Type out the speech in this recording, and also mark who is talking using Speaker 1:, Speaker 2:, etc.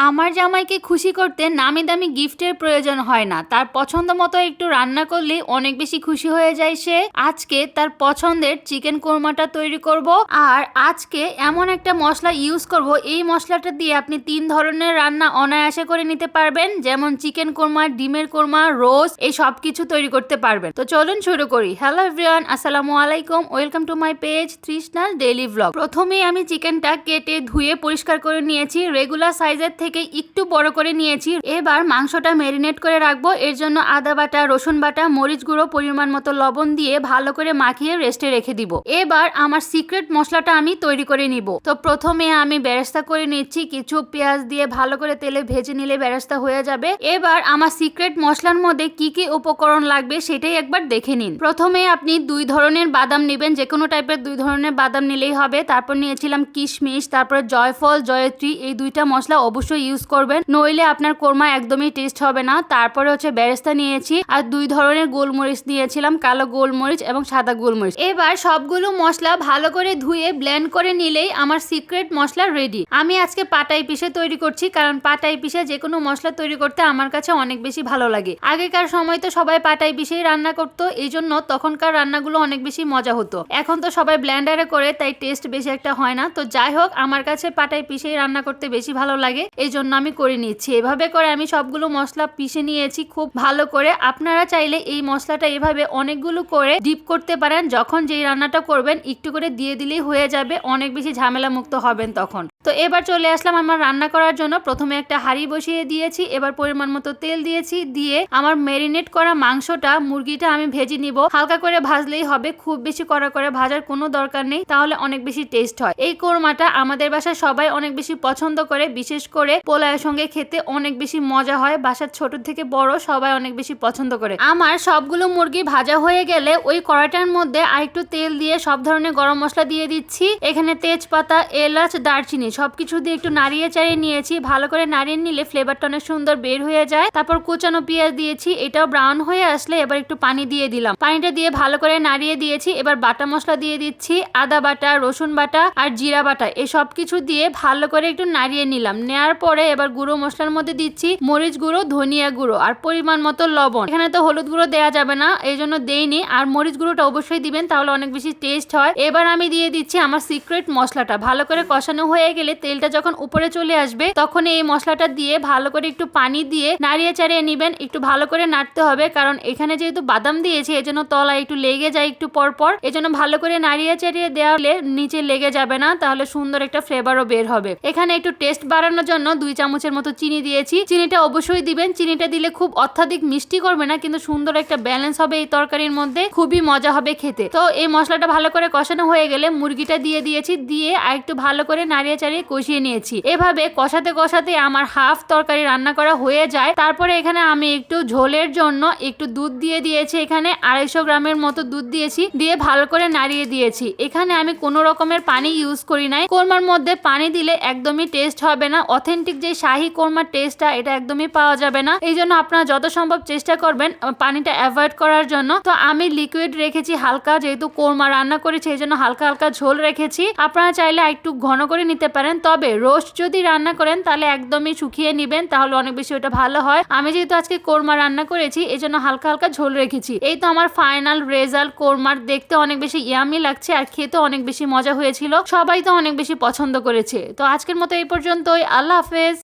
Speaker 1: আমার জামাইকে খুশি করতে নামি দামি গিফটের প্রয়োজন হয় না, তার পছন্দ মতো একটু রান্না করলে অনেক বেশি খুশি হয়ে যায় সে। আজকে তার পছন্দের চিকেন কোরমাটা তৈরি করব, আর আজকে এমন একটা মশলা ইউজ করব, এই মশলাটা দিয়ে আপনি 3 ধরনের রান্না অনায়াসে করে নিতে পারবেন, যেমন চিকেন কোরমা, ডিমের কোরমা, রোস্ট, এই সব কিছু তৈরি করতে পারবেন। তো চলুন শুরু করি। হ্যালো এভরিওয়ান, আসসালামু আলাইকুম, welcome to my page Trishna's daily blog. প্রথমেই আমি চিকেনটা কেটে ধুয়ে পরিষ্কার করে নিয়েছি, রেগুলার সাইজের থেকে একটু বড় করে নিয়েছি। এবার মাংসটা ম্যারিনেট করে রাখবো, এর জন্য আদা বাটা, রসুন বাটা, মরিচ গুঁড়ো, পরিমাণ মতো লবণ দিয়ে ভালো করে মাখিয়ে রেস্টে রেখে দিব। এবার আমার সিক্রেট মশলাটা আমি তৈরি করে নিব। তো প্রথমে আমি বেরেস্তা করে নিচ্ছি, কিছু পেঁয়াজ দিয়ে ভালো করে তেলে ভেজে নিলে বেরেস্তা হয়ে যাবে। এবার আমার সিক্রেট মশলার মধ্যে কি কি উপকরণ লাগবে সেটাই একবার দেখে নিন। প্রথমে আপনি 2 ধরনের বাদাম নেবেন, যে কোনো টাইপের 2 ধরনের বাদাম নিলেই হবে। তারপর নিয়েছিলাম কিশমিশ, তারপর জয়ফল, জয়ত্রী, এই 2টা মশলা অবশ্যই ইউজ করবেন, নইলে আপনার কোরমা একদমই টেস্ট হবে না। তারপরে হচ্ছে বেরেস্তা নিয়েছি, আর 2 ধরনের গোলমরিচ নিয়েছিলাম, কালো গোলমরিচ এবং সাদা গোলমরিচ। এবার সবগুলো মশলা ভালো করে ধুয়ে ব্লেন্ড করে নিলেই আমার সিক্রেট মশলা রেডি। আমি আজকে পাটাই পিষে তৈরি করছি, কারণ পাটাই পিষে যে কোনো মশলা তৈরি করতে আমার কাছে অনেক বেশি ভালো লাগে। আগেকার সময় তো সবাই পাটাই পিষেই রান্না করতো, এই জন্য তখনকার রান্নাগুলো অনেক বেশি মজা হতো। এখন তো সবাই ব্লেন্ডারে করে, তাই টেস্ট বেশি একটা হয় না। তো যাই হোক, আমার কাছে পাটাই পিষেই রান্না করতে বেশি ভালো লাগে, এই জন্য আমি করে নিচ্ছি। এভাবে করে আমি সবগুলো মশলা পিষে নিয়েছি খুব ভালো করে। আপনারা চাইলে এই মশলাটা এভাবে অনেকগুলো করে ডিপ করতে পারেন, যখন যেই রান্নাটা করবেন একটু করে দিয়ে দিলেই হয়ে যাবে, অনেক বেশি ঝামেলা মুক্ত হবেন তখন। তো এবার চলে আসলাম আমার রান্না করার জন্য। প্রথমে একটা হাঁড়ি বসিয়ে দিয়েছি, এবার পরিমাণ মতো তেল দিয়েছি, দিয়ে আমার ম্যারিনেট করা মাংসটা, মুরগিটা আমি ভেজে নিব। হালকা করে ভাজলেই হবে, খুব বেশি কড়া করে ভাজার কোনো দরকার নেই, তাহলে অনেক বেশি টেস্ট হয়। এই কোরমাটা আমাদের বাসায় সবাই অনেক বেশি পছন্দ করে, বিশেষ করে পোলাওয়ের সঙ্গে খেতে অনেক বেশি মজা হয়। বাসার ছোট থেকে বড় সবাই অনেক বেশি পছন্দ করে। আমার সবগুলো মুরগি ভাজা হয়ে গেলে ওই কড়াইটার মধ্যে আরেকটু তেল দিয়ে সব ধরনের গরম মশলা দিয়ে দিচ্ছি। এখানে তেজপাতা, এলাচ, দারচিনি সবকিছু দিয়ে একটু নাড়িয়ে চাড়িয়ে নিয়েছি। ভালো করে নাড়িয়ে নিলে ফ্লেভারটা অনেক সুন্দর বের হয়ে যায়। তারপর কুচানো পেঁয়াজ দিয়েছি, এটাও ব্রাউন হয়ে আসলে এবার একটু পানি দিয়ে দিলাম। পানিটা দিয়ে ভালো করে নাড়িয়ে দিয়েছি। এবার বাটা মশলা দিয়ে দিচ্ছি, আদা বাটা, রসুন বাটা আর জিরা বাটা, এই সব কিছু দিয়ে ভালো করে একটু নাড়িয়ে নিলাম। নেওয়ার পরে এবার গুঁড়ো মশলার মধ্যে দিচ্ছি মরিচ গুঁড়ো, ধনিয়া গুঁড়ো আর পরিমাণ মতো লবণ। এখানে তো হলুদ গুঁড়ো দেওয়া যাবে না, এই জন্য দেইনি, আর মরিচ গুঁড়োটা অবশ্যই দিবেন, তাহলে অনেক বেশি টেস্ট হয়। এবার আমি দিয়ে দিচ্ছি আমার সিক্রেট মশলাটা। ভালো করে কষানো হয়ে গেলে তেলটা যখন উপরে চলে আসবে, তখন এই মশলাটা দিয়ে ভালো করে একটু পানি দিয়ে নাড়িয়ে চাড়িয়ে নিবেন। একটু ভালো করে নাড়তে হবে, কারণ এখানে যেহেতু বাদাম দিয়েছি, এজন্য তলা একটু লেগে যায় একটু পর পর, এজন্য ভালো করে নাড়িয়ে চাড়িয়ে দেওয়ালে নিচে লেগে যাবে না, তাহলে সুন্দর একটা ফ্লেভারও বের হবে। এখানে একটু টেস্ট বাড়ানোর জন্য 2 চামচের মতো চিনি দিয়েছি। চিনিটা অবশ্যই দিবেন, চিনিটা দিলে খুব অত্যাধিক মিষ্টি করবে না, কিন্তু সুন্দর একটা ব্যালেন্স হবে এই তরকারির মধ্যে, খুবই মজা হবে খেতে। তো এই মশলাটা ভালো করে কষানো হয়ে গেলে মুরগিটা দিয়ে দিয়েছি, দিয়ে আর একটু ভালো করে নাড়িয়ে চাড়িয়ে কষিয়ে নিয়েছি। এভাবে কষাতে কষাতে আমার হাফ তরকারি রান্না করা হয়ে যায়। তারপরে এখানে আমি একটু ঝোলের জন্য একটু দুধ দিয়ে দিয়েছি, এখানে 250 গ্রামের মতো দুধ দিয়েছি, দিয়ে ভালো করে নাড়িয়ে দিয়েছি। এখানে আমি কোনো রকমের পানি ইউজ করি নাই, কোরমার মধ্যে পানি দিলে একদমই টেস্ট হবে না, অথেন্টিক যে শাহী কোরমার টেস্টটা এটা একদমই পাওয়া যাবে না। এই জন্য আপনারা যত সম্ভব চেষ্টা করবেন পানিটা অ্যাভয়েড করার জন্য। তো আমি লিকুইড রেখেছি হালকা, যেহেতু কোরমা রান্না করেছি এই জন্য হালকা হালকা ঝোল রেখেছি। আপনারা চাইলে একটু ঘন করে নিতে পারেন, তবে রোস্ট যদি রান্না করেন তাহলে একদমই শুকিয়ে নিবেন, তাহলে অনেক বেশি ওটা ভালো হয়। আমি যেহেতু আজকে কোরমা রান্না করেছি এই জন্য হালকা হালকা ঝোল রেখেছি। এই তো আমার ফাইনাল রেজাল্ট। কোরমার দেখতে অনেক বেশি ইয়ামি লাগছে, আর খেতে অনেক বেশি মজা হয়েছিল, সবাই তো অনেক বেশি পছন্দ করেছে। তো আজকের মতো এই পর্যন্তই, আল্লাহ হাফেজ।